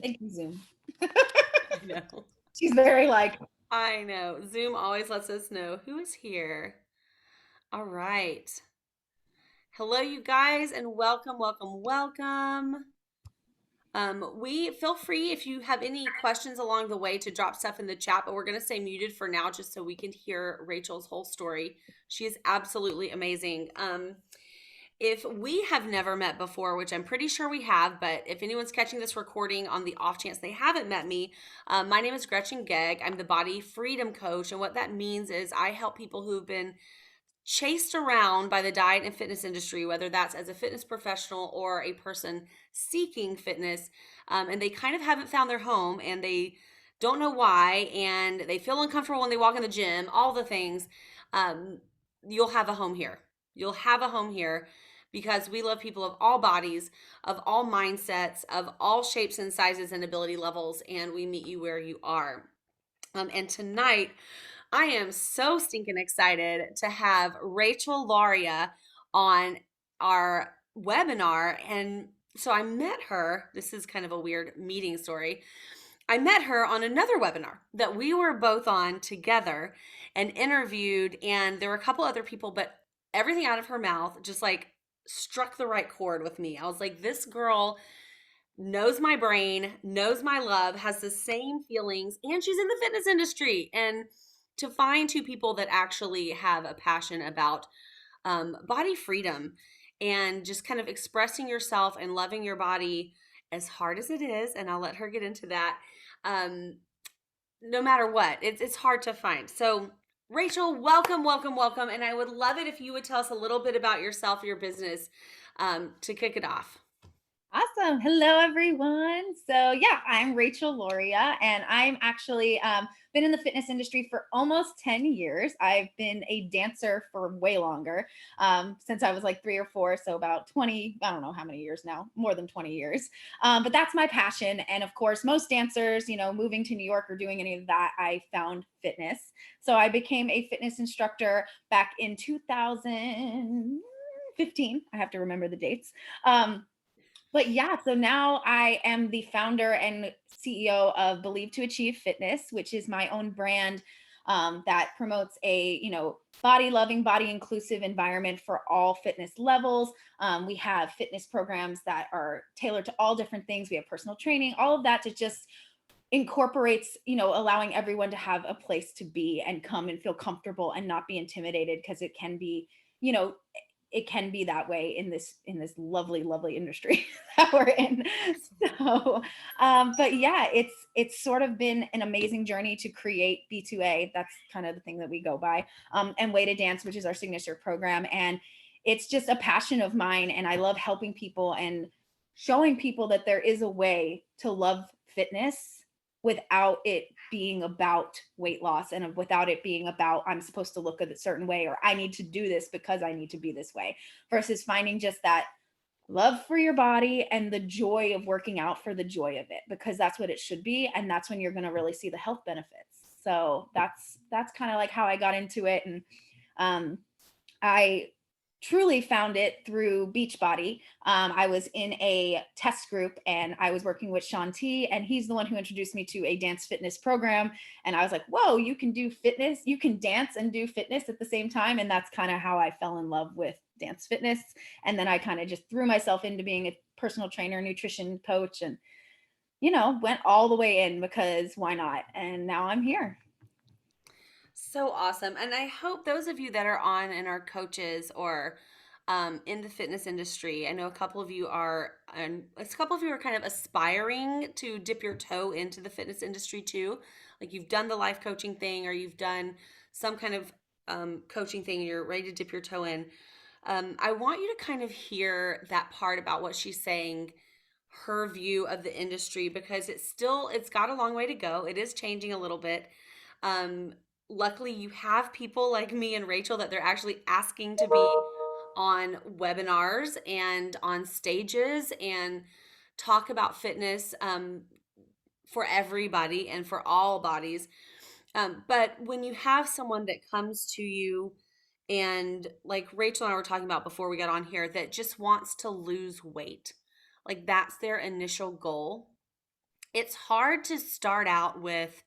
Thank you, Zoom. I know. She's very like, I know. Zoom always lets us know who is here. All right. Hello, you guys, and welcome, welcome, welcome. We feel free if you have any questions along the way to drop stuff in the chat, but we're going to stay muted for now just so we can hear Rachel's whole story. She is absolutely amazing. If we have never met before, which I'm pretty sure we have, but if anyone's catching this recording on the off chance they haven't met me, my name is Gretchen Gegg. I'm the body freedom coach. And what that means is I help people who've been chased around by the diet and fitness industry, whether that's as a fitness professional or a person seeking fitness, and they kind of haven't found their home and they don't know why, and they feel uncomfortable when they walk in the gym, all the things. Um, you'll have a home here. You'll have a home here because we love people of all bodies, of all mindsets, of all shapes and sizes and ability levels, and we meet you where you are. And tonight, I am so stinking excited to have Rachel Lauria on our webinar. And so I met her. This is kind of a weird meeting story. I met her on another webinar that we were both on together and interviewed, and there were a couple other people, but everything out of her mouth just like struck the right chord with me. I was like, this girl knows my brain, knows my love, has the same feelings, and she's in the fitness industry. And to find two people that actually have a passion about body freedom and just kind of expressing yourself and loving your body as hard as it is, and I'll let her get into that. Um, no matter what, it's hard to find. So, Rachel, welcome, welcome, welcome, and I would love it if you would tell us a little bit about yourself, your business, to kick it off. awesome. Hello, everyone. So, yeah, I'm Rachel Lauria, and I'm actually been in the fitness industry for almost 10 years. I've been a dancer for way longer, since I was like 3 or 4. So, about 20, I don't know how many years now, more than 20 years. But that's my passion. And of course, most dancers, moving to New York or doing any of that, I found fitness. So, I became a fitness instructor back in 2015. I have to remember the dates. But yeah, so now I am the founder and CEO of Believe to Achieve Fitness, which is my own brand that promotes a body loving, body inclusive environment for all fitness levels. We have fitness programs that are tailored to all different things. We have personal training, all of that to just incorporates allowing everyone to have a place to be and come and feel comfortable and not be intimidated, because it can be you know it can be that way in this lovely industry that we're in. So but yeah, it's sort of been an amazing journey to create B2A. That's kind of the thing that we go by, and Way to Dance, which is our signature program. And it's just a passion of mine, and I love helping people and showing people that there is a way to love fitness without it being about weight loss, and without it being about I'm supposed to look a certain way, or I need to do this because I need to be this way, versus finding just that love for your body and the joy of working out for the joy of it, because that's what it should be, and that's when you're going to really see the health benefits. So that's kind of like how I got into it. And I truly found it through Beachbody. I was in a test group and I was working with Sean T, and he's the one who introduced me to a dance fitness program. And I was like, whoa, you can do fitness, you can dance and do fitness at the same time. And that's kind of how I fell in love with dance fitness. And then I kind of just threw myself into being a personal trainer, nutrition coach, and, went all the way in because why not? And now I'm here. So awesome. And I hope those of you that are on and are coaches or in the fitness industry, I know a couple of you are, and a couple of you are kind of aspiring to dip your toe into the fitness industry too. Like you've done the life coaching thing or you've done some kind of coaching thing and you're ready to dip your toe in. I want you to kind of hear that part about what she's saying, her view of the industry, because it's got a long way to go. It is changing a little bit. Um, Luckily, you have people like me and Rachel that they're actually asking to be on webinars and on stages and talk about fitness for everybody and for all bodies. But when you have someone that comes to you and like Rachel and I were talking about before we got on here that just wants to lose weight, like that's their initial goal. It's hard to start out with,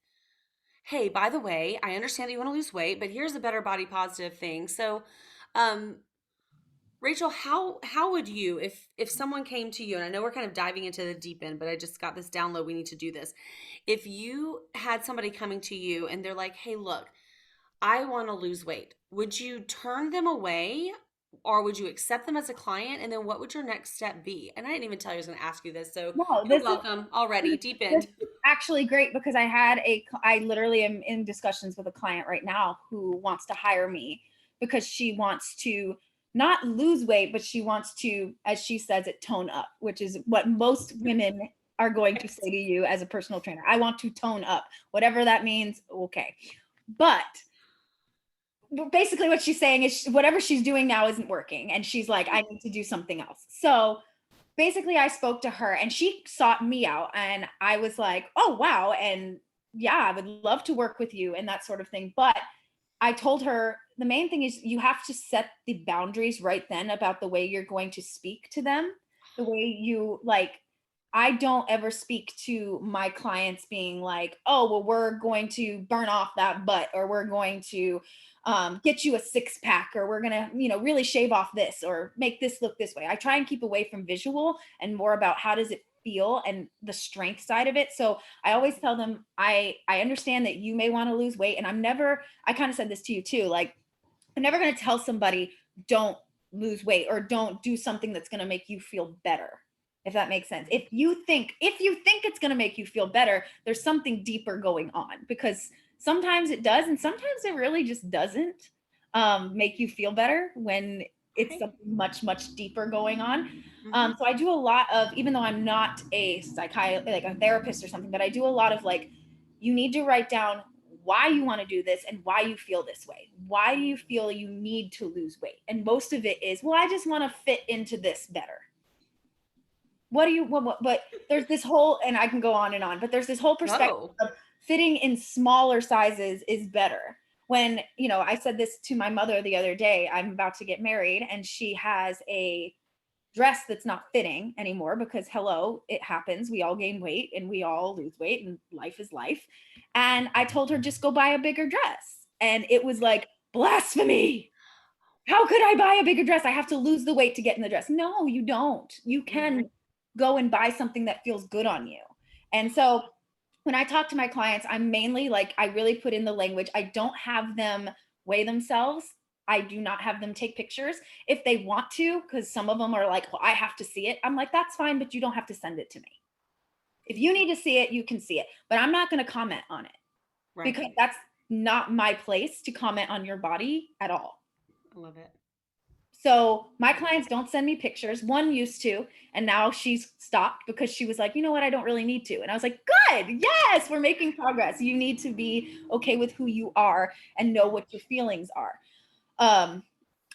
hey, by the way, I understand that you want to lose weight, but here's a better body positive thing. So, um, Rachel, how would you, if someone came to you, and I know we're kind of diving into the deep end, but I just got this download, we need to do this. If you had somebody coming to you and they're like, hey, look, I want to lose weight, would you turn them away or would you accept them as a client? And then what would your next step be? And I didn't even tell you I was going to ask you this. So No, you're welcome already, deep this end. is actually great because I literally am in discussions with a client right now who wants to hire me because she wants to not lose weight, but she wants to, as she says it, tone up, which is what most women are going to say to you as a personal trainer. I want to tone up, whatever that means. Okay. But basically what she's saying is whatever she's doing now isn't working. And she's like, I need to do something else. So basically I spoke to her and she sought me out and I was like, oh, wow. And yeah, I would love to work with you and that sort of thing. But I told her the main thing is you have to set the boundaries right then about the way you're going to speak to them, the way you like. I don't ever speak to my clients being like, oh, well, we're going to burn off that butt or we're going to get you a six pack or we're going to, really shave off this or make this look this way. I try and keep away from visual and more about how does it feel and the strength side of it. So I always tell them, I understand that you may want to lose weight. And I kind of said this to you too. Like, I'm never going to tell somebody, don't lose weight or don't do something that's going to make you feel better. If that makes sense. If you think it's going to make you feel better, there's something deeper going on because sometimes it does. And sometimes it really just doesn't make you feel better when it's something much, much deeper going on. So I do a lot of, even though I'm not a psychiatrist, like a therapist or something, but I do a lot of like, you need to write down why you want to do this and why you feel this way. Why do you feel you need to lose weight? And most of it is, well, I just want to fit into this better. But there's this whole, and I can go on and on, but there's this whole perspective of fitting in smaller sizes is better. When, I said this to my mother the other day, I'm about to get married and she has a dress that's not fitting anymore because hello, it happens. We all gain weight and we all lose weight and life is life. And I told her, just go buy a bigger dress. And it was like, blasphemy. How could I buy a bigger dress? I have to lose the weight to get in the dress. No, you don't. You can go and buy something that feels good on you. And so when I talk to my clients, I'm mainly like, I really put in the language. I don't have them weigh themselves. I do not have them take pictures if they want to, because some of them are like, well, I have to see it. I'm like, that's fine, but you don't have to send it to me. If you need to see it, you can see it, but I'm not going to comment on it because that's not my place to comment on your body at all. I love it. So my clients don't send me pictures. One used to, and now she's stopped because she was like, you know what? I don't really need to. And I was like, good. Yes, we're making progress. You need to be okay with who you are and know what your feelings are.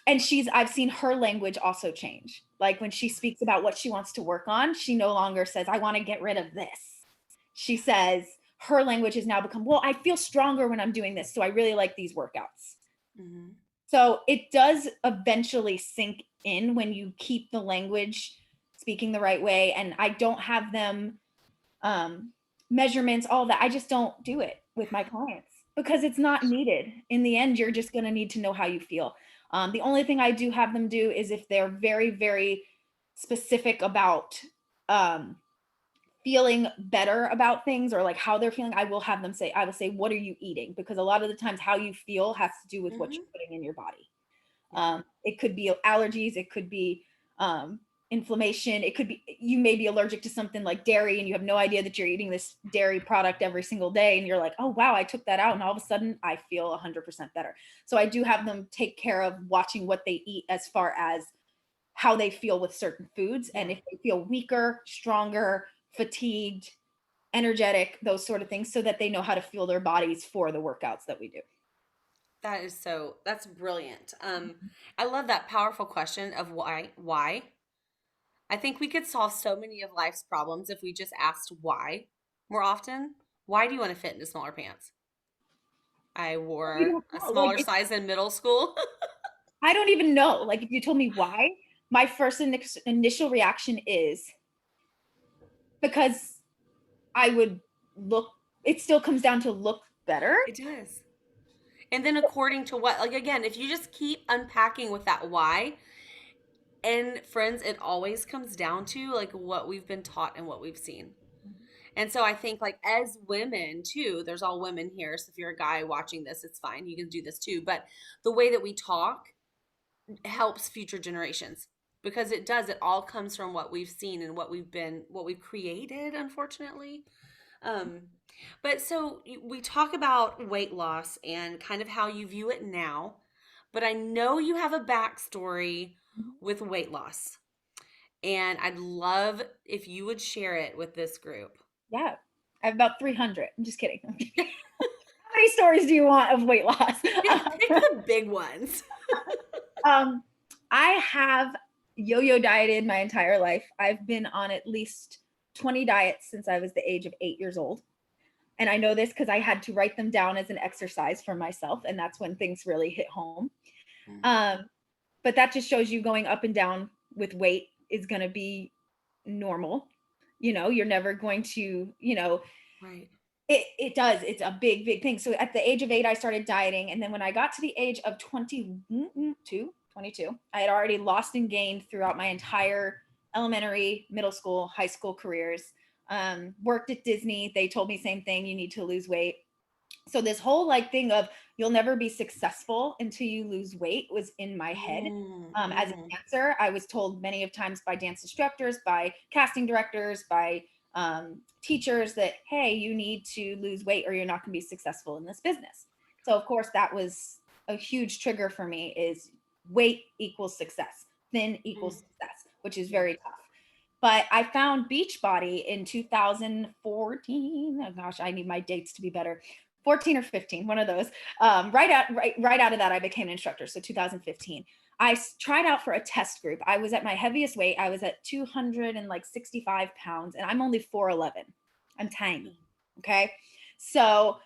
And I've seen her language also change. Like when she speaks about what she wants to work on, she no longer says, I want to get rid of this. She says her language has now become, well, I feel stronger when I'm doing this. So I really like these workouts. Mm-hmm. So it does eventually sink in when you keep the language speaking the right way. And I don't have them measurements, all that. I just don't do it with my clients because it's not needed. In the end, you're just going to need to know how you feel. The only thing I do have them do is if they're very, very specific about feeling better about things or like how they're feeling, I will say, what are you eating? Because a lot of the times how you feel has to do with what you're putting in your body. It could be allergies. It could be inflammation. It could be, you may be allergic to something like dairy and you have no idea that you're eating this dairy product every single day. And you're like, oh, wow, I took that out. And all of a sudden I feel 100% better. So I do have them take care of watching what they eat as far as how they feel with certain foods. And if they feel weaker, stronger, fatigued, energetic, those sort of things, so that they know how to fuel their bodies for the workouts that we do. That's brilliant. I love that powerful question of why. I think we could solve so many of life's problems if we just asked why more often. Why do you want to fit into smaller pants? I wore a smaller size in middle school. I don't even know. Like if you told me why, my first initial reaction is because I would look, it still comes down to look better. It does. And then according to what, like again, if you just keep unpacking with that why, and friends, it always comes down to like what we've been taught and what we've seen. And so I think like as women too, there's all women here. So if you're a guy watching this, it's fine. You can do this too. But the way that we talk helps future generations because it does. It all comes from what we've seen and what we've created, unfortunately. Um, but so we talk about weight loss and kind of how you view it now, but I know you have a backstory with weight loss, and I'd love if you would share it with this group. Yeah. I have about 300. I'm just kidding. How many stories do you want of weight loss? Pick the big ones. I have yo-yo dieted my entire life. I've been on at least 20 diets since I was the age of 8 years old. And I know this because I had to write them down as an exercise for myself. And that's when things really hit home. But that just shows you going up and down with weight is going to be normal. You're never going to, Right. it does. It's a big, big thing. So at the age of 8, I started dieting. And then when I got to the age of 22, I had already lost and gained throughout my entire elementary, middle school, high school careers. Worked at Disney. They told me same thing. You need to lose weight. So this whole like thing of you'll never be successful until you lose weight was in my head. As a dancer, I was told many of times by dance instructors, by casting directors, by teachers that, hey, you need to lose weight or you're not going to be successful in this business. So of course that was a huge trigger for me is weight equals success, thin equals success, which is very tough. But I found Beachbody in 2014. Oh gosh, I need my dates to be better. 14 or 15, one of those. Right out of that, I became an instructor. So 2015. I tried out for a test group. I was at my heaviest weight. I was at 265 pounds, and I'm only 4'11". I'm tiny. Okay. So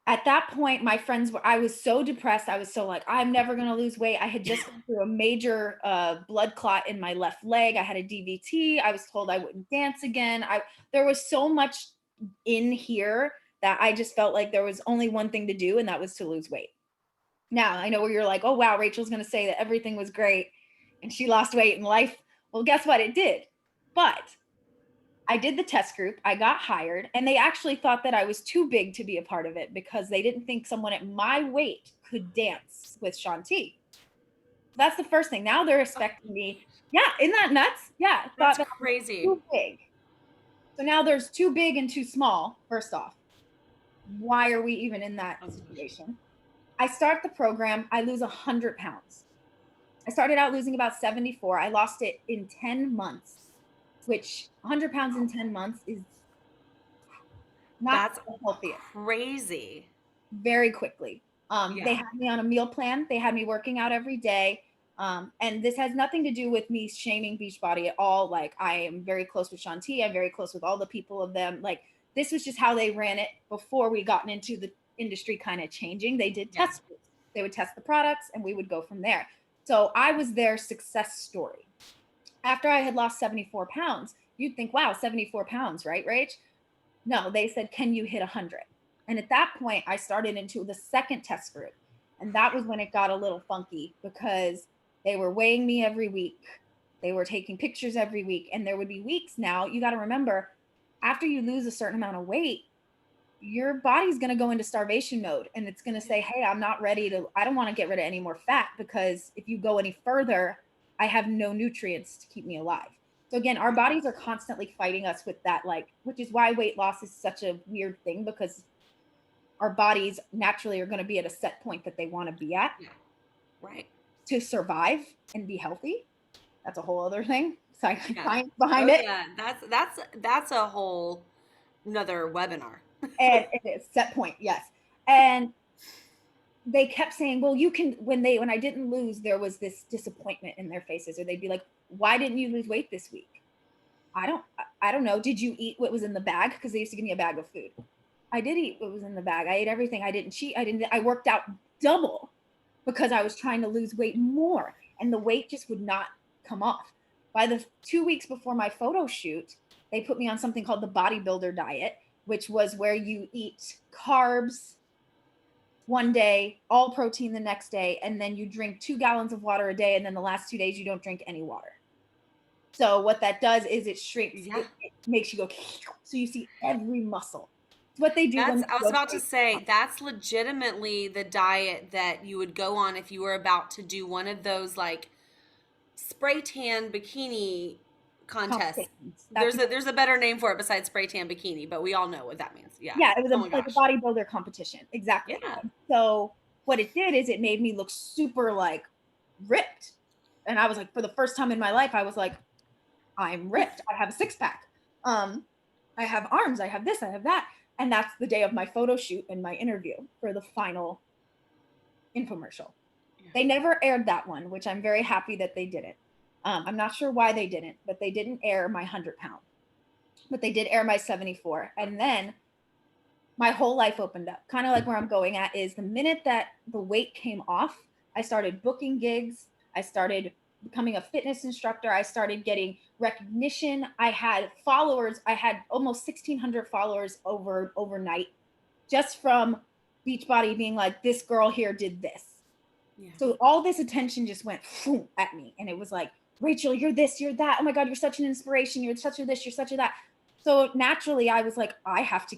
at that point, my friends I was so depressed. I was so like, I'm never going to lose weight. I had just gone through a major blood clot in my left leg. I had a DVT. I was told I wouldn't dance again. There was so much in here that I just felt like there was only one thing to do, and that was to lose weight. Now, I know where you're like, oh, wow, Rachel's going to say that everything was great and she lost weight in life. Well, guess what? It did. But I did the test group. I got hired, and they actually thought that I was too big to be a part of it because they didn't think someone at my weight could dance with Shanti. That's the first thing. Now they're expecting me. Yeah, isn't that nuts? Yeah, that's crazy. Too big. So now there's too big and too small. First off, why are we even in that situation? I start the program. I lose 100 pounds. I started out losing about 74. I lost it in 10 months, which 100 pounds in 10 months is not healthy. Crazy. Very quickly. They had me on a meal plan. They had me working out every day. And this has nothing to do with me shaming Beachbody at all. Like, I am very close with Shanti. I'm very close with all the people of them. Like, this was just how they ran it before we gotten into the industry kind of changing. They did test groups. They would test the products and we would go from there. So I was their success story. After I had lost 74 pounds, you'd think, wow, 74 pounds, right, Rach? No, they said, can you hit 100? And at that point, I started into the second test group. And that was when it got a little funky because they were weighing me every week. They were taking pictures every week. And there would be weeks now, you got to remember, after you lose a certain amount of weight, your body's going to go into starvation mode. And it's going to say, hey, I don't want to get rid of any more fat because if you go any further, I have no nutrients to keep me alive. So again, our bodies are constantly fighting us with that, which is why weight loss is such a weird thing because our bodies naturally are going to be at a set point that they want to be at. Right. To survive and be healthy. That's a whole other thing. Science behind it. Yeah, that's a whole another webinar. And it is set point, yes. And they kept saying, well, you can, when I didn't lose, there was this disappointment in their faces, or they'd be like, why didn't you lose weight this week? I don't know. Did you eat what was in the bag? Because they used to give me a bag of food. I did eat what was in the bag. I ate everything. I didn't cheat. I worked out double because I was trying to lose weight more, and the weight just would not come off. By the 2 weeks before my photo shoot, they put me on something called the Bodybuilder Diet, which was where you eat carbs one day, all protein the next day, and then you drink 2 gallons of water a day, and then the last 2 days you don't drink any water. So what that does is it shrinks, Yeah. it makes you go, so you see every muscle. It's what they do when I was they go about to say, that's legitimately the diet that you would go on if you were about to do one of those like spray tan bikini contests. competitions. There's a better name for it besides spray tan bikini, but we all know what that means. Yeah. Yeah, it was Oh my like a gosh. bodybuilder competition. Exactly. Yeah. So what it did is it made me look super like ripped. And I was like, for the first time in my life, I was like, I'm ripped. I have a six pack. I have arms. I have this. I have that. And that's the day of my photo shoot and my interview for the final infomercial. Yeah. They never aired that one, which I'm very happy that they didn't. I'm not sure why they didn't, but they didn't air my 100 pound. But they did air my 74. And then my whole life opened up. Kind of like where I'm going at is the minute that the weight came off, I started booking gigs. I started becoming a fitness instructor. I started getting recognition. I had followers. I had almost 1,600 followers overnight just from Beachbody being like, this girl here did this. Yeah. So all this attention just went at me. And it was like, Rachel, you're this, you're that. Oh my God, you're such an inspiration. You're such a this, you're such a that. So naturally, I was like, I have to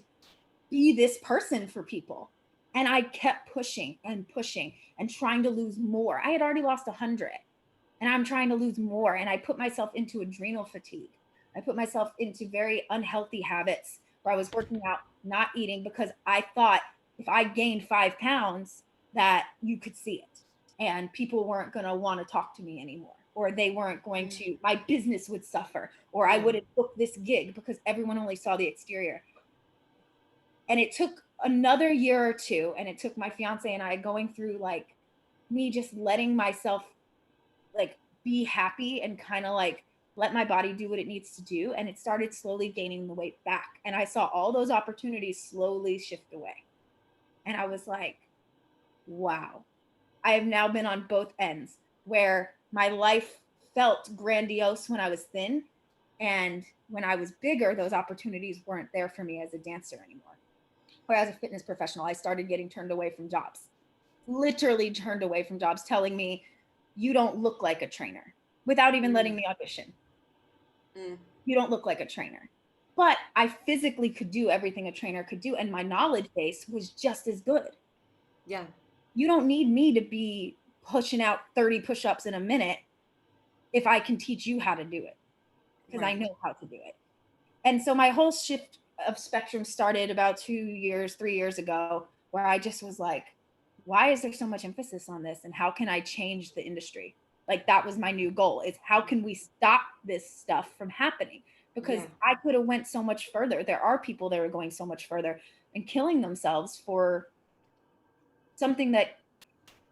be this person for people. And I kept pushing and pushing and trying to lose more. I had already lost 100 and I'm trying to lose more. And I put myself into adrenal fatigue. I put myself into very unhealthy habits where I was working out, not eating, because I thought if I gained 5 pounds, that you could see it and people weren't going to want to talk to me anymore, or they weren't going to, my business would suffer, or I wouldn't book this gig because everyone only saw the exterior. And it took another year or two, and it took my fiance and I going through like me just letting myself like be happy and kind of like let my body do what it needs to do. And it started slowly gaining the weight back. And I saw all those opportunities slowly shift away. And I was like, wow, I have now been on both ends where my life felt grandiose when I was thin. And when I was bigger, those opportunities weren't there for me as a dancer anymore. Or as a fitness professional, I started getting turned away from jobs, literally turned away from jobs, telling me, you don't look like a trainer, without even letting me audition. You don't look like a trainer. But I physically could do everything a trainer could do. And my knowledge base was just as good. Yeah. You don't need me to be pushing out 30 push-ups in a minute if I can teach you how to do it, because I know how to do it. And so my whole shift of spectrum started about 2 years, 3 years ago, where I just was like, why is there so much emphasis on this? And how can I change the industry? Like that was my new goal, is how can we stop this stuff from happening? Because I could have went so much further. There are people that are going so much further and killing themselves for something that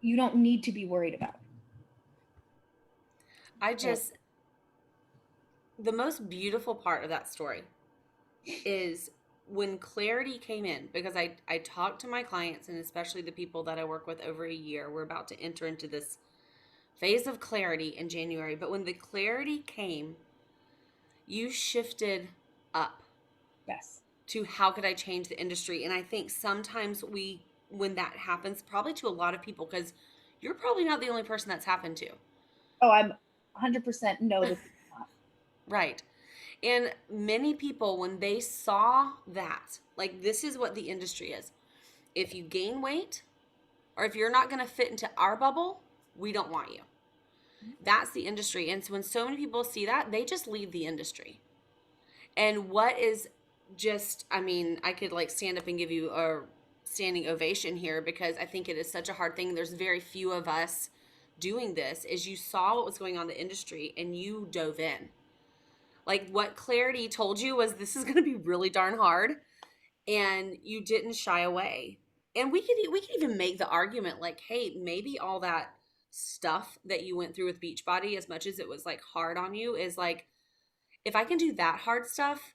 you don't need to be worried about. The most beautiful part of that story is when clarity came in, because I talked to my clients, and especially the people that I work with over a year. We're about to enter into this phase of clarity in January. But when the clarity came, you shifted up. Yes. To how could I change the industry? And I think sometimes when that happens, probably to a lot of people, because you're probably not the only person that's happened to. Oh, I'm 100% know this is not. Right. And many people, when they saw that, like, this is what the industry is. If you gain weight, or if you're not going to fit into our bubble, we don't want you. That's the industry. And so when so many people see that, they just leave the industry. And what is just, I mean, I could like stand up and give you a standing ovation here, because I think it is such a hard thing. There's very few of us doing this. Is you saw what was going on in the industry and you dove in. Like what clarity told you was, this is going to be really darn hard, and you didn't shy away. And we could even make the argument like, hey, maybe all that stuff that you went through with Beachbody, as much as it was like hard on you, is like, if I can do that hard stuff,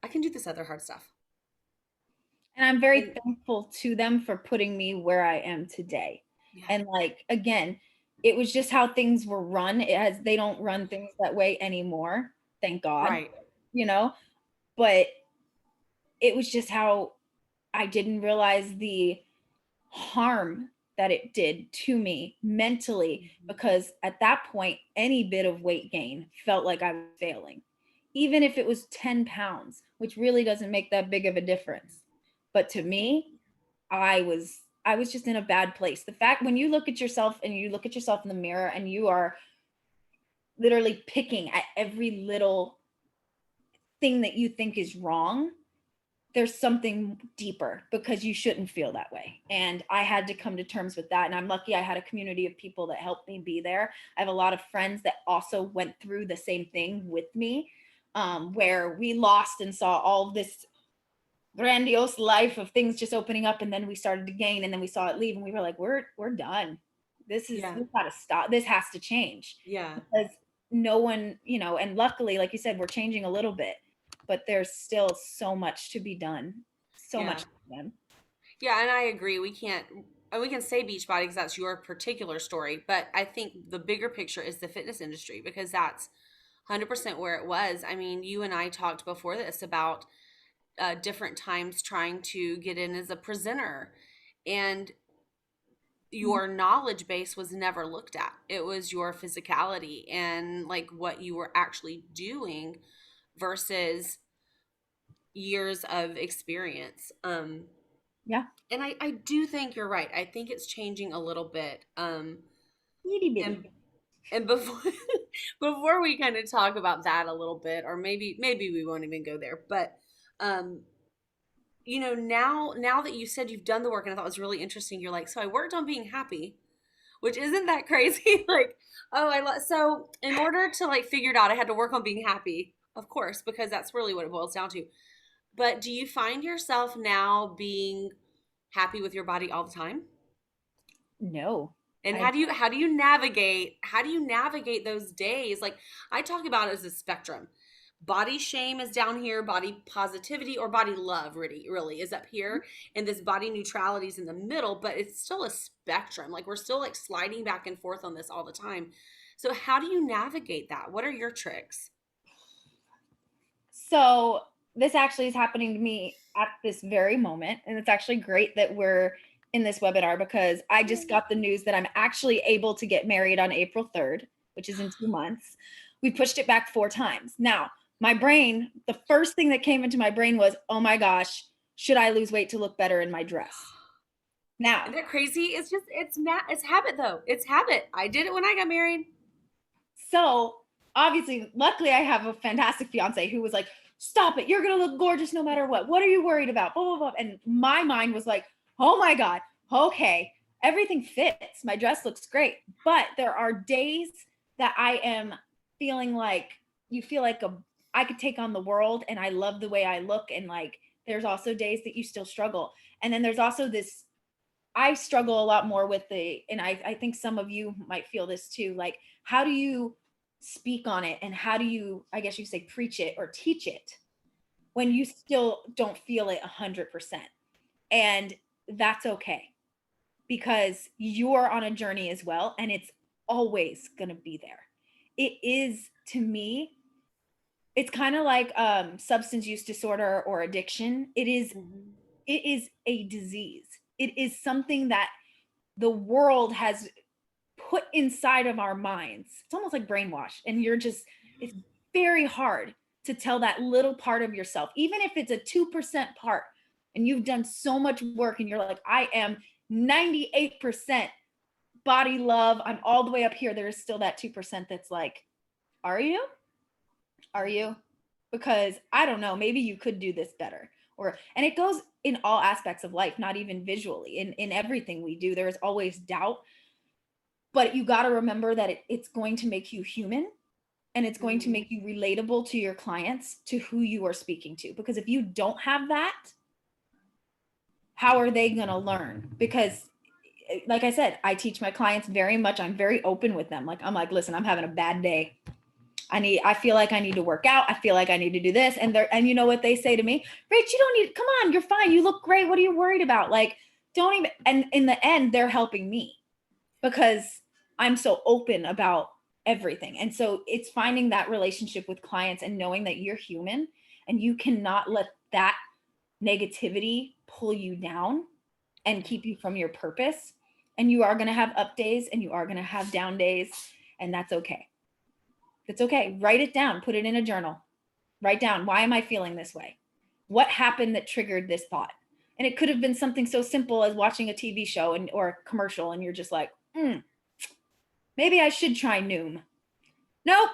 I can do this other hard stuff. And I'm very thankful to them for putting me where I am today. Yeah. And like, again, it was just how things were run. They don't run things that way anymore. Thank God. Right. you know, but it was just how I didn't realize the harm that it did to me mentally, because at that point, any bit of weight gain felt like I was failing, even if it was 10 pounds, which really doesn't make that big of a difference. But to me, I was just in a bad place. The fact when you look at yourself and you look at yourself in the mirror and you are literally picking at every little thing that you think is wrong, there's something deeper, because you shouldn't feel that way. And I had to come to terms with that. And I'm lucky I had a community of people that helped me be there. I have a lot of friends that also went through the same thing with me, where we lost and saw all this grandiose life of things just opening up, and then we started to gain, and then we saw it leave, and we were like, we're done. Yeah. This got to stop. This has to change, Yeah. because no one, and luckily, like you said, we're changing a little bit, but there's still so much to be done. So Yeah. much to be done. Yeah, and I agree. We can't, and we can say Beachbody because that's your particular story, but I think the bigger picture is the fitness industry, because that's 100% where it was. I mean, you and I talked before this about different times trying to get in as a presenter, and your knowledge base was never looked at. It was your physicality and like what you were actually doing versus years of experience. Yeah. And I do think you're right. I think it's changing a little bit. Itty bitty. And and before before we kind of talk about that a little bit, or maybe we won't even go there, but um, now that you said you've done the work, and I thought it was really interesting. You're like, so I worked on being happy, which isn't that crazy. Like, oh, so in order to like figure it out, I had to work on being happy, of course, because that's really what it boils down to. But do you find yourself now being happy with your body all the time? No. And I how do you navigate those days? Like, I talk about it as a spectrum. Body shame is down here, body positivity or body love really is up here, and this body neutrality is in the middle, but it's still a spectrum. Like, we're still like sliding back and forth on this all the time. So how do you navigate that? What are your tricks? So this actually is happening to me at this very moment. And it's actually great that we're in this webinar, because I just got the news that I'm actually able to get married on April 3rd, which is in 2 months. We pushed it back 4 times. Now, my brain, the first thing that came into my brain was, oh my gosh, should I lose weight to look better in my dress? Now, Isn't that crazy? It's habit though. It's habit. I did it when I got married. so obviously, luckily, I have a fantastic fiance who was like, stop it. You're going to look gorgeous no matter what. What are you worried about? Blah, blah, blah. And my mind was like, oh my God, okay, everything fits. My dress looks great. But there are days that I am feeling like, you feel like I could take on the world, and I love the way I look. And like, there's also days that you still struggle. And then there's also this, I struggle a lot more with and I think some of you might feel this too. Like, how do you speak on it, and how do you, I guess you say, preach it or teach it when you still don't feel it 100%? And that's okay, because you're on a journey as well, and it's always going to be there. It is, to me, it's kind of like substance use disorder or addiction. Mhm. It is a disease. It is something that the world has put inside of our minds. It's almost like brainwash. And it's very hard to tell that little part of yourself, even if it's a 2% part, and you've done so much work and you're like, I am 98% body love. I'm all the way up here. There is still that 2% that's like, are you? Are you? Because I don't know, maybe you could do this better. And it goes in all aspects of life, not even visually. In everything we do, there is always doubt. But you got to remember that it's going to make you human, and it's going to Mhm. make you relatable to your clients, to who you are speaking to. Because if you don't have that, how are they going to learn? Because like I said, I teach my clients very much. I'm very open with them. Like, I'm like, listen, I'm having a bad day. I feel like I need to work out. I feel like I need to do this. And you know what they say to me? Rach, you don't need, come on, you're fine. You look great. What are you worried about? Like, don't even, and in the end, they're helping me, because I'm so open about everything. And so it's finding that relationship with clients and knowing that you're human and you cannot let that negativity pull you down and keep you from your purpose. And you are going to have up days and you are going to have down days, and that's okay. That's okay. Write it down, put it in a journal. Write down, why am I feeling this way? What happened that triggered this thought? And it could have been something so simple as watching a TV show or a commercial, and you're just like, maybe I should try Noom. Nope,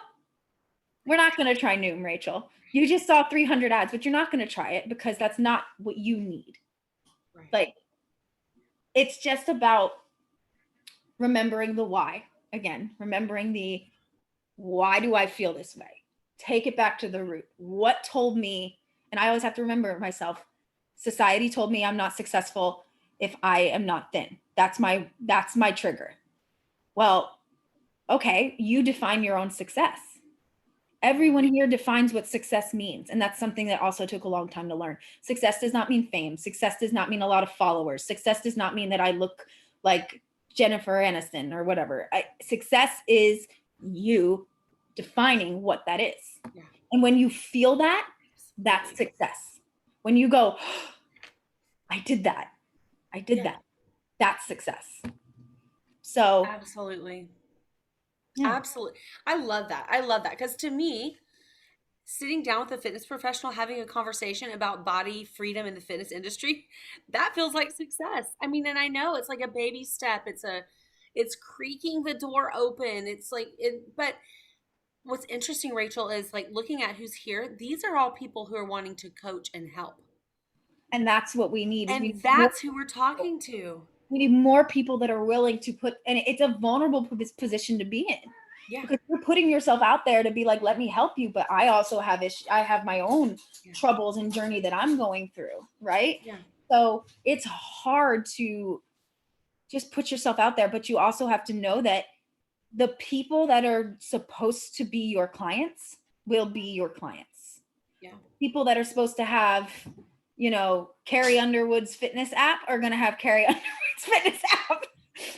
we're not going to try Noom, Rachel. You just saw 300 ads, but you're not going to try it because that's not what you need. Right. Like, it's just about remembering the why. Again, remembering the why do I feel this way? Take it back to the root. What told me, and I always have to remember myself, society told me I'm not successful if I am not thin. That's my trigger. Well, okay, you define your own success. Everyone here defines what success means. And that's something that also took a long time to learn. Success does not mean fame. Success does not mean a lot of followers. Success does not mean that I look like Jennifer Aniston or whatever. Success is you defining what that is. Yeah. And when you feel that, that's success. When you go, oh, I did that. That's success. So absolutely. Yeah. Absolutely. I love that. Because to me, sitting down with a fitness professional, having a conversation about body freedom in the fitness industry, that feels like success. I mean, and I know it's like a baby step. It's creaking the door open. It's like but what's interesting, Rachel, is like looking at who's here. These are all people who are wanting to coach and help. And that's what we need. And that's who we're talking to. We need more people that are willing to put, and it's a vulnerable position to be in. Yeah. Because you're putting yourself out there to be like, let me help you. But I also have I have my own troubles and journey that I'm going through. Right. Yeah. So it's hard to just put yourself out there, but you also have to know that the people that are supposed to be your clients will be your clients. Yeah. People that are supposed to have, Carrie Underwood's fitness app are going to have Carrie Underwood's fitness app.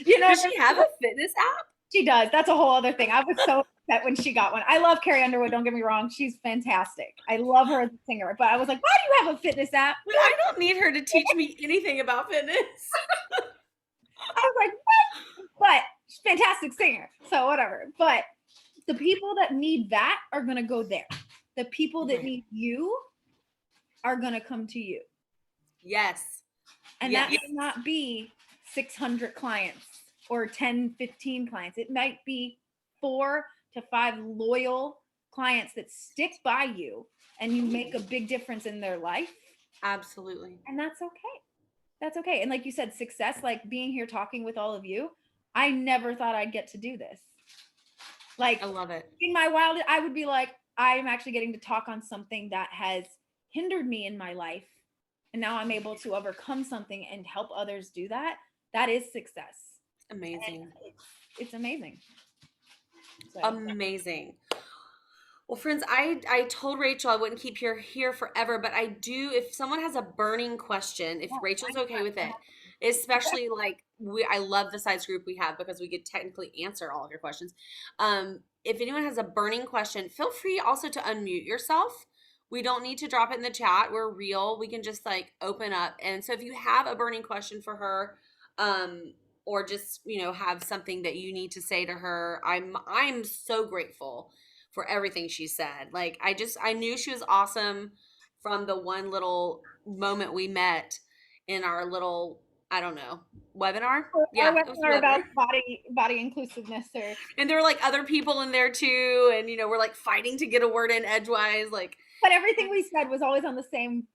Does she have a fitness app? She does. That's a whole other thing. I was so upset when she got one. I love Carrie Underwood. Don't get me wrong. She's fantastic. I love her as a singer. But I was like, why do you have a fitness app? But I don't need her to teach me anything about fitness. I was like, what? But she's a fantastic singer. So whatever. But the people that need that are going to go there. The people that need you are going to come to you. Yes. And that may not be 600 clients or 10, 15 clients. It might be 4 to 5 loyal clients that stick by you and you make a big difference in their life. Absolutely. And that's okay. That's okay. And like you said, success, like being here talking with all of you, I never thought I'd get to do this. Like, I love it. In my wildest, I would be like, I'm actually getting to talk on something that has hindered me in my life. And now I'm able to overcome something and help others do that. That is success. Amazing. It's amazing. So. Amazing. Well, friends, I told Rachel I wouldn't keep her here forever, but I do, if someone has a burning question, if Rachel's okay with it, especially like I love the size group we have because we could technically answer all of your questions. If anyone has a burning question, feel free also to unmute yourself. We don't need to drop it in the chat. We're real. We can just like open up. And so if you have a burning question for her, or just, have something that you need to say to her, I'm so grateful for everything she said. Like, I knew she was awesome from the one little moment we met in our little, I don't know, webinar. Our webinar about body inclusiveness. And there were like other people in there too. And, we're like fighting to get a word in edgewise. Like, but everything we said was always on the same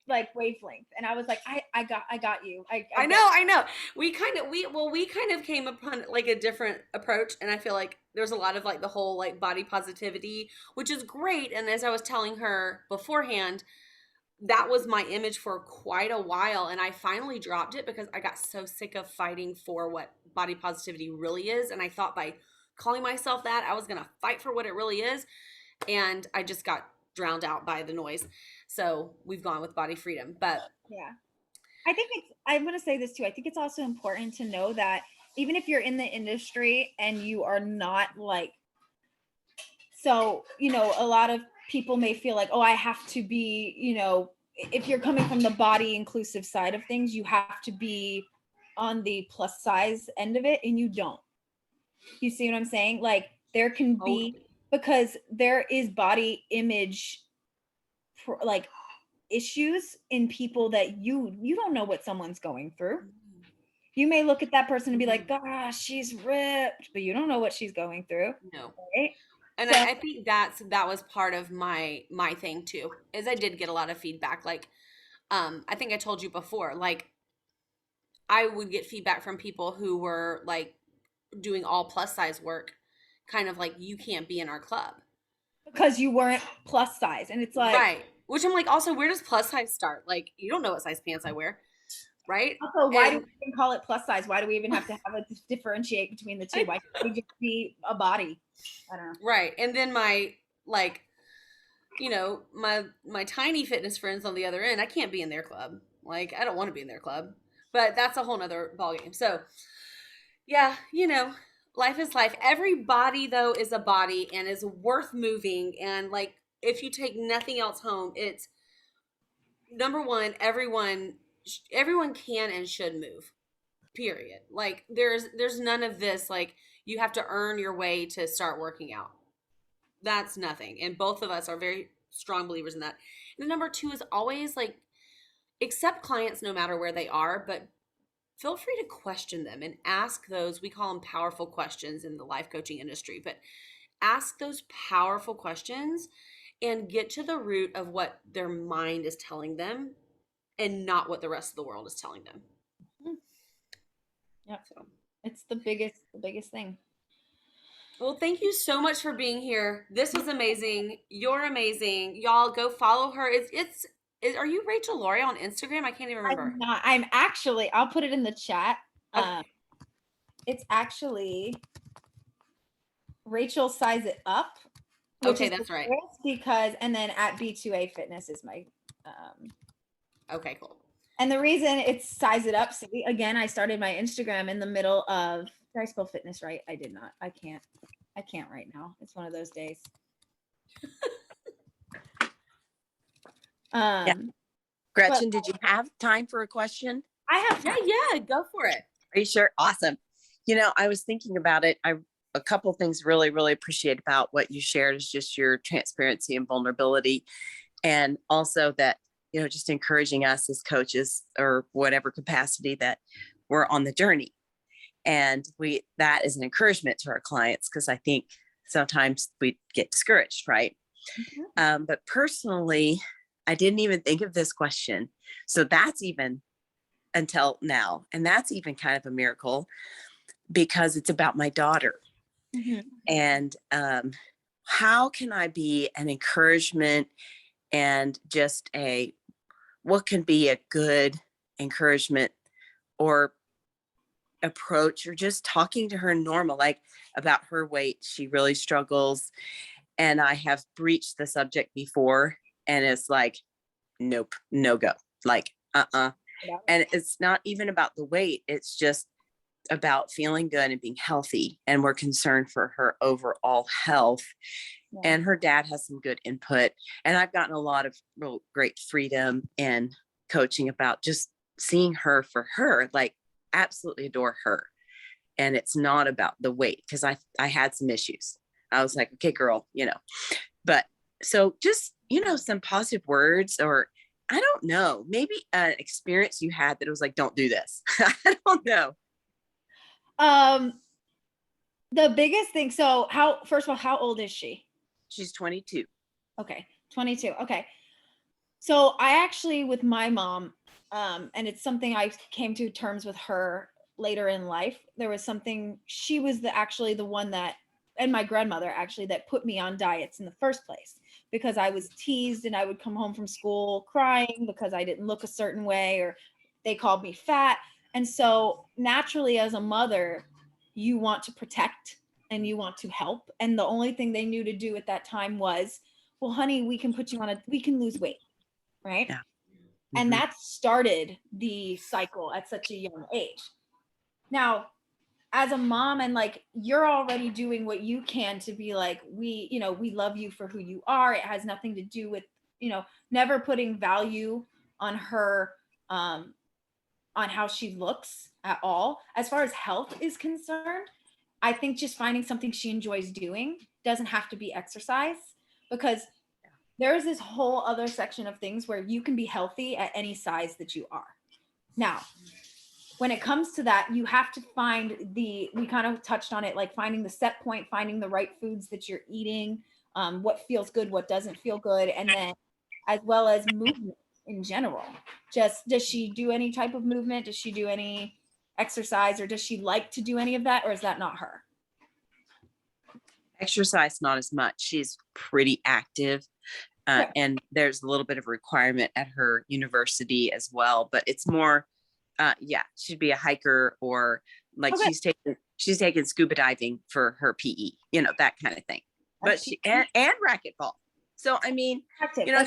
like wavelength. And I was like, I got you. I know. We kind of came upon like a different approach. And I feel like there's a lot of like the whole like body positivity, which is great. And as I was telling her beforehand, that was my image for quite a while. And I finally dropped it because I got so sick of fighting for what body positivity really is. And I thought by calling myself that, I was going to fight for what it really is. And I just got drowned out by the noise. So we've gone with body freedom. But yeah, I'm going to say this too. I think it's also important to know that even if you're in the industry and you are not like So, a lot of people may feel like, oh, I have to be, if you're coming from the body inclusive side of things, you have to be on the plus size end of it, and you don't. You see what I'm saying? Like there can be, Totally. because there is body image like issues in people that you don't know what someone's going through. You may look at that person and be like, gosh, she's ripped, but you don't know what she's going through. No. Right? And So, I think that was part of my thing too, is I did get a lot of feedback. Like, I think I told you before, like I would get feedback from people who were like doing all plus size work, kind of like, you can't be in our club. because you weren't plus size. And it's like, Right. Which I'm like, also, where does plus size start? Like, you don't know what size pants I wear. Right. also, why do And we even call it plus size? Why do we even have to have a differentiate between the two? Why can't we just be a body? I don't know. right. And then my, like, my tiny fitness friends on the other end, I can't be in their club. Like, I don't want to be in their club. But that's a whole nother ballgame. So yeah, life is life. Every body though is a body and is worth moving. And like, if you take nothing else home, it's number one, everyone can and should move. Period. Like there's none of this like you have to earn your way to start working out. That's nothing. And both of us are very strong believers in that. And number two is always like accept clients no matter where they are, but feel free to question them and ask those, we call them powerful questions in the life coaching industry, but ask those powerful questions and get to the root of what their mind is telling them and not what the rest of the world is telling them. Yep. So it's the biggest thing. Well, thank you so much for being here. This was amazing. You're amazing. Y'all go follow her. Are you Rachel Lauria on Instagram? I can't even remember. I'm not. I'm actually, I'll put it in the chat. Okay. It's actually Rachel Size It Up. Okay, that's right. Because, and then at B2A Fitness is my, okay, cool. And the reason it's Size It Up, see, again, I started my Instagram in the middle of, did I spell fitness right? I did not. I can't right now. It's one of those days. Yeah. Gretchen, did you have time for a question? I have time. Yeah, go for it. Are you sure? Awesome. I was thinking about it. A couple of things really, really appreciate about what you shared is just your transparency and vulnerability. And also that, just encouraging us as coaches or whatever capacity that we're on the journey. And that is an encouragement to our clients, because I think sometimes we get discouraged, right? Mm-hmm. But personally, I didn't even think of this question. So that's even until now. And that's even kind of a miracle, because it's about my daughter. Mm-hmm. And how can I be an encouragement and just what can be a good encouragement or approach, or just talking to her normal, like about her weight. She really struggles. And I have breached the subject before, and it's like, nope, no go. Like, Yeah. And it's not even about the weight. It's just about feeling good and being healthy. And we're concerned for her overall health. Yeah. And her dad has some good input. And I've gotten a lot of real great freedom in coaching about just seeing her for her, like absolutely adore her. And it's not about the weight, because I had some issues. I was like, okay, girl, but so just, some positive words, or I don't know, maybe an experience you had that it was like, don't do this. I don't know. The biggest thing. So first of all, how old is she? She's 22. Okay. 22. Okay. So I actually, with my mom, and it's something I came to terms with her later in life. There was something, she was actually the one that, and my grandmother actually, that put me on diets in the first place, because I was teased and I would come home from school crying because I didn't look a certain way, or they called me fat. And so naturally, as a mother, you want to protect and you want to help. And the only thing they knew to do at that time was, well, honey, we can put you on we can lose weight. Right. Yeah. Mm-hmm. And that started the cycle at such a young age. Now, as a mom, and like you're already doing what you can to be like, we, you know, we love you for who you are. It has nothing to do with, you know, never putting value on her, on how she looks at all. As far as health is concerned, I think just finding something she enjoys doing, doesn't have to be exercise, because there's this whole other section of things where you can be healthy at any size that you are. Now, when it comes to that, you have to find we kind of touched on it, like finding the set point, finding the right foods that you're eating, what feels good, what doesn't feel good, and then as well as movement in general. Just, does she do any type of movement? Does she do any exercise, or does she like to do any of that, or is that not her? Exercise, not as much. She's pretty active. Okay. And there's a little bit of requirement at her university as well, but it's more, she'd be a hiker, or like Okay. she's taking scuba diving for her PE, you know, that kind of thing. But she and racquetball. So I mean, you know,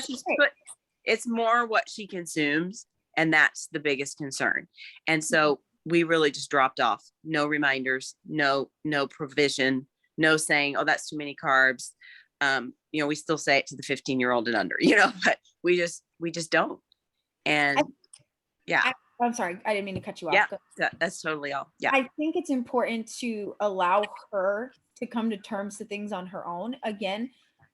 it's more what she consumes, and that's the biggest concern. And so we really just dropped off. No reminders, no provision, no saying, oh, that's too many carbs. You know, we still say it to the 15-year-old and under, you know, but we just don't. And I'm sorry, I didn't mean to cut you off. Yeah, that's totally all. Yeah. I think it's important to allow her to come to terms to things on her own. Again,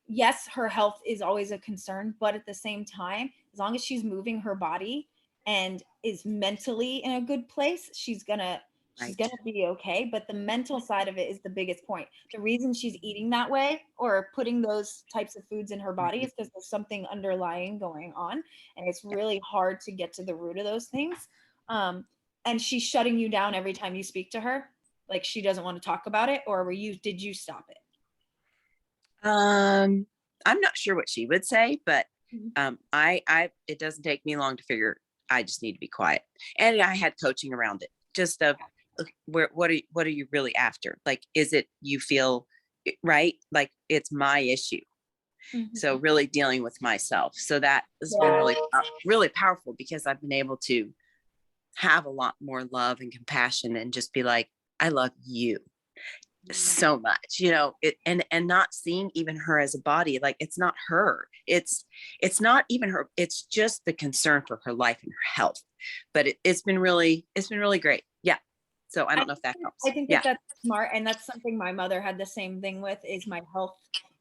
yes, her health is always a concern, but at the same time, as long as she's moving her body and is mentally in a good place, she's gonna be okay. But the mental side of it is the biggest point. The reason she's eating that way or putting those types of foods in her body is because there's something underlying going on, and it's really hard to get to the root of those things. And she's shutting you down every time you speak to her, like she doesn't want to talk about it, or did you stop it? I'm not sure what she would say, but it doesn't take me long to figure I just need to be quiet. And I had coaching around it, just of what are you really after? Like, is it, you feel right? Like, it's my issue. Mm-hmm. So really dealing with myself. So that has been really powerful, because I've been able to have a lot more love and compassion, and just be like, I love you so much, you know, and not seeing even her as a body. Like, it's not her, it's not even her, it's just the concern for her life and her health. But it's been really great. Yeah. So I don't know if that helps. I think that's smart. And that's something my mother had the same thing with, is my health.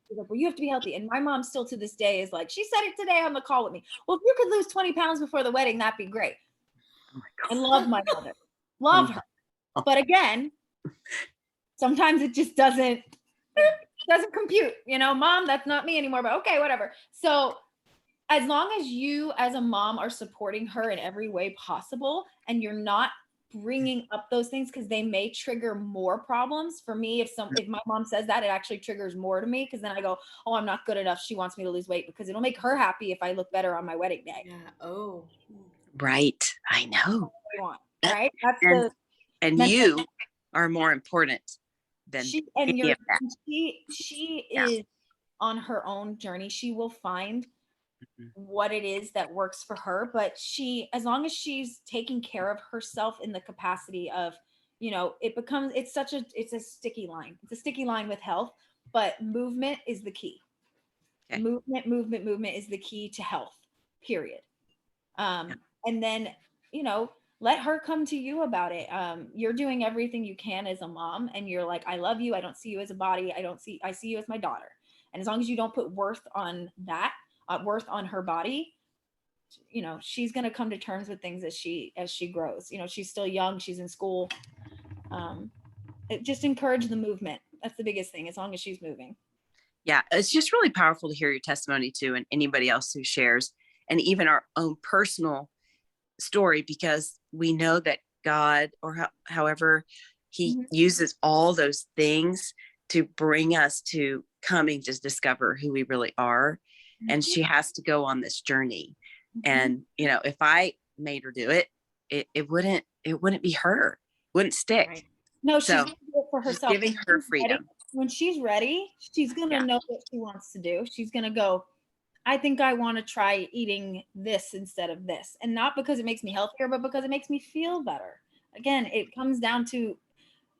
She's like, well, you have to be healthy. And my mom still to this day is like, she said it today on the call with me. Well, if you could lose 20 pounds before the wedding, that'd be great. Oh my God. I love my mother. Love her. But again, sometimes it just doesn't compute, you know, Mom, that's not me anymore, but okay, whatever. So as long as you as a mom are supporting her in every way possible, and you're not bringing up those things, because they may trigger more problems. For me, if my mom says that, it actually triggers more to me, because then I go, oh, I'm not good enough. She wants me to lose weight, because it'll make her happy if I look better on my wedding day. Yeah. Oh, right. I know. Right. And you are more important than she is on her own journey. She will find what it is that works for her, but as long as she's taking care of herself in the capacity of, you know, it's a sticky line. It's a sticky line with health, but movement is the key. Okay. Movement is the key to health, period. And then, you know, let her come to you about it. You're doing everything you can as a mom, and you're like, I love you. I don't see you as a body. I see you as my daughter. And as long as you don't put worth on that, worth on her body, you know, she's going to come to terms with things as she grows. You know, she's still young. She's in school. Just encourage the movement. That's the biggest thing, as long as she's moving. Yeah. It's just really powerful to hear your testimony too, and anybody else who shares, and even our own personal story, because we know that God, or however he uses all those things to bring us to coming to discover who we really are. And she has to go on this journey. And, you know, if I made her do it, it wouldn't be her, wouldn't stick. Right. No, she's gonna do it for herself. Giving her freedom. When she's ready, she's going to know what she wants to do. She's going to go, I think I want to try eating this instead of this. And not because it makes me healthier, but because it makes me feel better. Again, it comes down to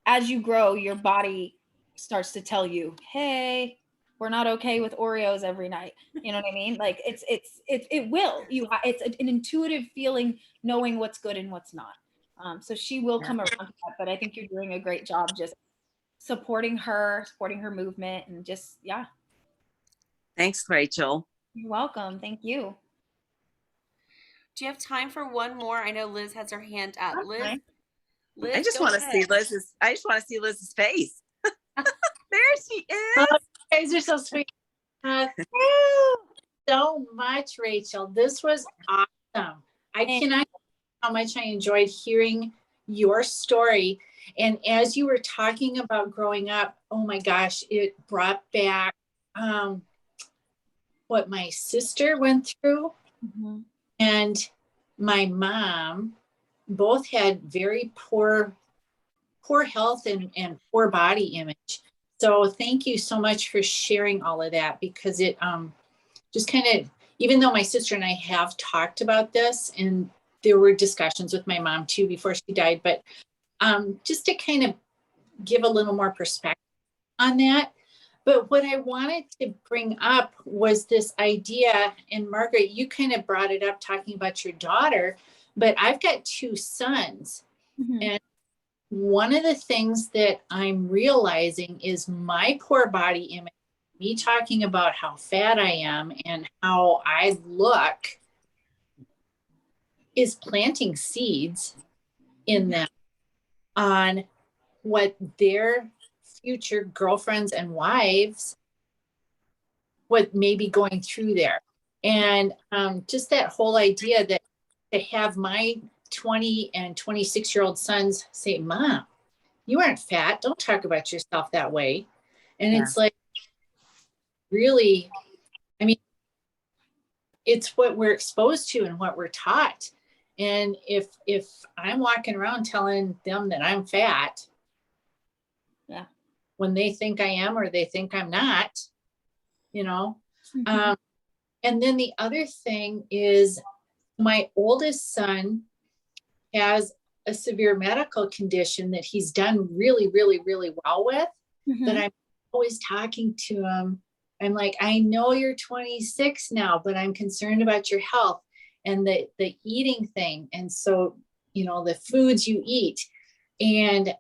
as you grow, your body starts to tell you, hey, we're not okay with Oreos every night. You know what I mean? Like it will, it's an intuitive feeling, knowing what's good and what's not. So she will come around to that, but I think you're doing a great job just supporting her movement, and just, yeah. Thanks, Rachel. You're welcome. Thank you. Do you have time for one more? I know Liz has her hand up. Okay. Liz, I just want to see Liz's face. There she is. Oh, you guys are so sweet. Thank you so much, Rachel. This was awesome. I cannot how much I enjoyed hearing your story. And as you were talking about growing up, oh my gosh, it brought back what my sister went through. Mm-hmm. And my mom both had very poor health and poor body image. So thank you so much for sharing all of that, because it just kind of, even though my sister and I have talked about this, and there were discussions with my mom too before she died, but just to kind of give a little more perspective on that. But what I wanted to bring up was this idea, and Margaret, you kind of brought it up talking about your daughter, but I've got 2 sons. Mm-hmm. And one of the things that I'm realizing is my poor body image, me talking about how fat I am and how I look, is planting seeds in them on what their future girlfriends and wives, what may be going through there. And just that whole idea that to have my 20 and 26-year-old sons say, Mom, you aren't fat. Don't talk about yourself that way. And it's like, really, I mean, it's what we're exposed to and what we're taught. And if I'm walking around telling them that I'm fat, yeah, when they think I am or they think I'm not, you know. Mm-hmm. And then the other thing is, my oldest son has a severe medical condition that he's done really, really, really well with. Mm-hmm. But I'm always talking to him. I'm like, I know you're 26 now, but I'm concerned about your health and the eating thing. And so, you know, the foods you eat. And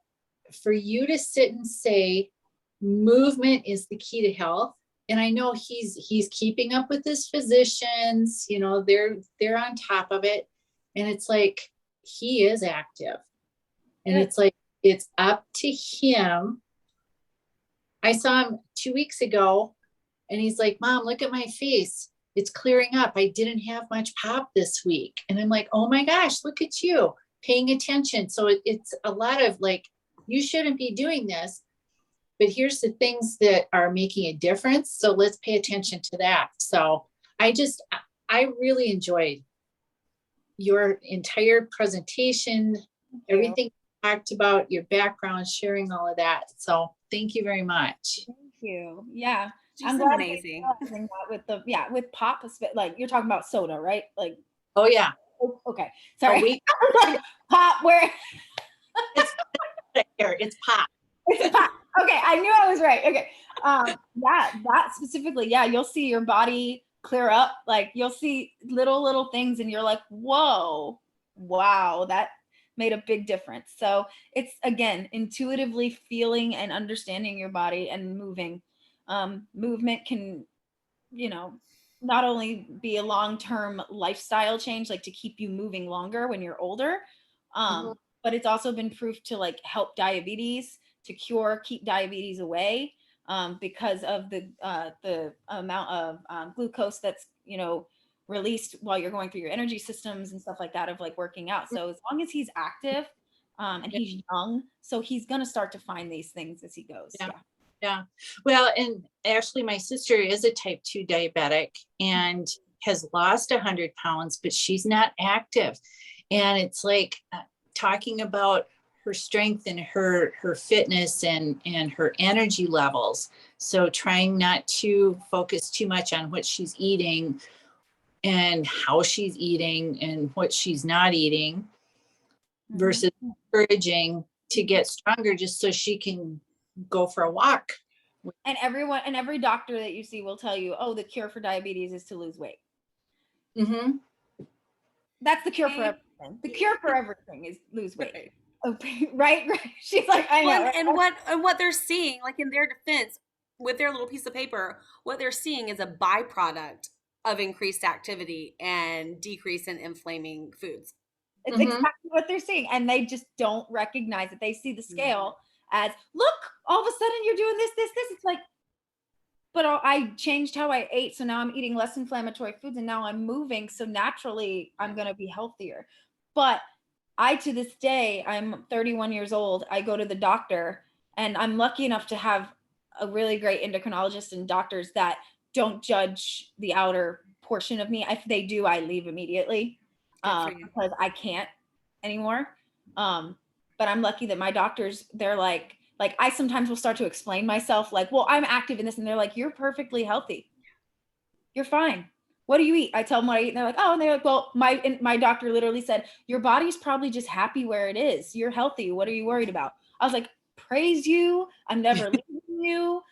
for you to sit and say movement is the key to health. And I know he's keeping up with his physicians, you know, they're on top of it. And it's like, he is active. And it's like, it's up to him. I saw him 2 weeks ago and he's like, Mom, look at my face. It's clearing up. I didn't have much pop this week. And I'm like, oh my gosh, look at you paying attention. So it's a lot of like, you shouldn't be doing this, but here's the things that are making a difference. So let's pay attention to that. So I really enjoyed your entire presentation, everything you talked about, your background, sharing all of that. So thank you very much. Thank you. Yeah. She's amazing. With pop, like you're talking about soda, right? Like, oh yeah. Okay. Sorry. Oh, pop, where it's pop. It's pop. Okay, I knew I was right. Okay. Yeah, that specifically, yeah, you'll see your body clear up. Like you'll see little things and you're like, whoa, wow, that made a big difference. So it's, again, intuitively feeling and understanding your body and moving. Movement can, you know, not only be a long-term lifestyle change, like to keep you moving longer when you're older, but it's also been proved to like help diabetes, to keep diabetes away, because of the amount of glucose that's, you know, released while you're going through your energy systems and stuff like that, of like working out. So as long as he's active, and he's young, so he's gonna start to find these things as he goes. Yeah. Well, and actually my sister is a type 2 diabetic and has lost 100 pounds, but she's not active. And it's like talking about her strength and her fitness and her energy levels. So trying not to focus too much on what she's eating and how she's eating and what she's not eating, versus encouraging to get stronger just so she can go for a walk. And every doctor that you see will tell you, oh, the cure for diabetes is to lose weight. Mm-hmm. That's the cure for everything. The cure for everything is lose weight. Right. Okay, right? She's like, I know. Well, and what they're seeing, like in their defense, with their little piece of paper, what they're seeing is a byproduct of increased activity and decrease in inflaming foods. It's exactly what they're seeing. And they just don't recognize it. They see the scale as, look, all of a sudden you're doing this. It's like, but I changed how I ate. So now I'm eating less inflammatory foods and now I'm moving. So naturally I'm going to be healthier. But to this day, I'm 31 years old. I go to the doctor and I'm lucky enough to have a really great endocrinologist and doctors that don't judge the outer portion of me. If they do, I leave immediately because I can't anymore. But I'm lucky that my doctors, they're like I sometimes will start to explain myself like, well, I'm active in this. And they're like, you're perfectly healthy. You're fine. What do you eat? I tell them what I eat. And they're like, oh, and they're like, well, my doctor literally said, your body's probably just happy where it is. You're healthy. What are you worried about? I was like, praise you. I'm never leaving you.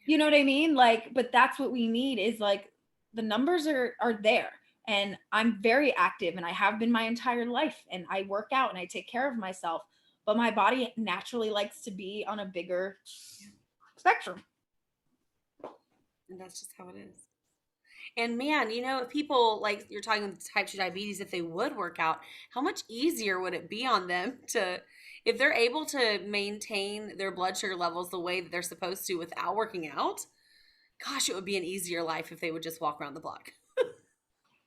You know what I mean? Like, but that's what we need is like, the numbers are there and I'm very active and I have been my entire life and I work out and I take care of myself, but my body naturally likes to be on a bigger spectrum. And that's just how it is. And man, if people, like you're talking with type 2 diabetes, if they would work out, how much easier would it be on them if they're able to maintain their blood sugar levels the way that they're supposed to without working out? Gosh, it would be an easier life if they would just walk around the block.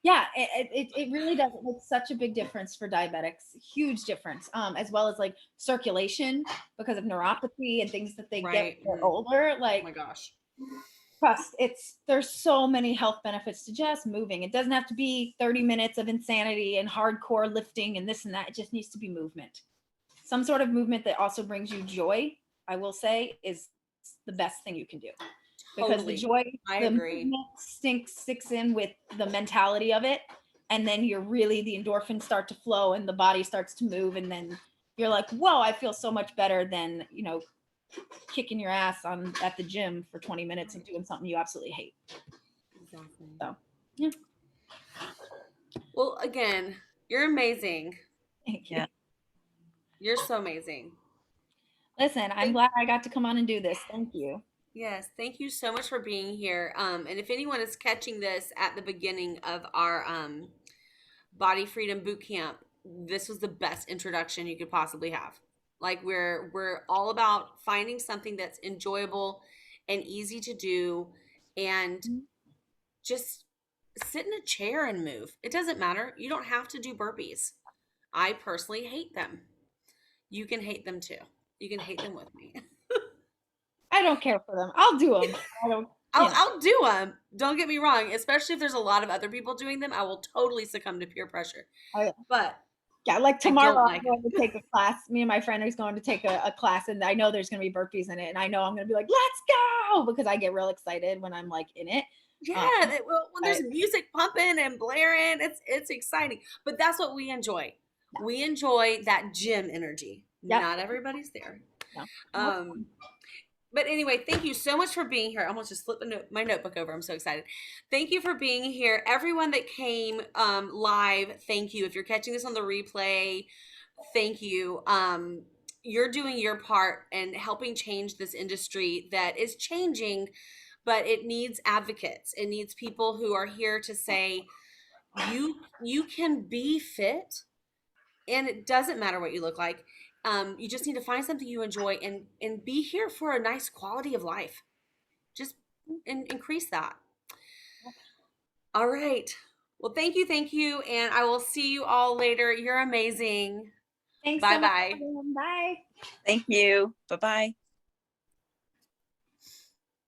Yeah, it really does. It makes such a big difference for diabetics, huge difference, as well as like circulation because of neuropathy and things that they get when they're older. Like, oh my gosh. Trust, there's so many health benefits to just moving. It doesn't have to be 30 minutes of insanity and hardcore lifting and this and that. It just needs to be movement. Some sort of movement that also brings you joy, I will say, is the best thing you can do. Because the joy, the movement sticks in with the mentality of it. And then the endorphins start to flow and the body starts to move. And then you're like, whoa, I feel so much better than, kicking your ass at the gym for 20 minutes and doing something you absolutely hate. Exactly. So, yeah. Well, again, you're amazing. Thank you. Yeah. You're so amazing. Listen, I'm glad I got to come on and do this. Thank you. Yes, thank you so much for being here. And if anyone is catching this at the beginning of our Body Freedom Bootcamp, this was the best introduction you could possibly have. Like we're all about finding something that's enjoyable and easy to do and just sit in a chair and move. It doesn't matter. You don't have to do burpees. I personally hate them. You can hate them too. You can hate them with me. I don't care for them. I'll do them. I'll do them. Don't get me wrong. Especially if there's a lot of other people doing them, I will totally succumb to peer pressure. Oh, yeah. But yeah, like tomorrow I'm going to take a class. Me and my friend are going to take a class and I know there's going to be burpees in it. And I know I'm going to be like, let's go, because I get real excited when I'm like in it. Yeah, when there's music pumping and blaring, it's exciting. But that's what we enjoy. Yeah. We enjoy that gym energy. Yep. Not everybody's there. No. But anyway, thank you so much for being here. I almost just flipped my notebook over. I'm so excited. Thank you for being here. Everyone that came live, thank you. If you're catching this on the replay, thank you. You're doing your part and helping change this industry that is changing, but it needs advocates. It needs people who are here to say, you can be fit, and it doesn't matter what you look like. You just need to find something you enjoy and be here for a nice quality of life. Just increase that. All right. Well, thank you. And I will see you all later. You're amazing. Thanks. Bye-bye. Bye. Thank you. Bye-bye.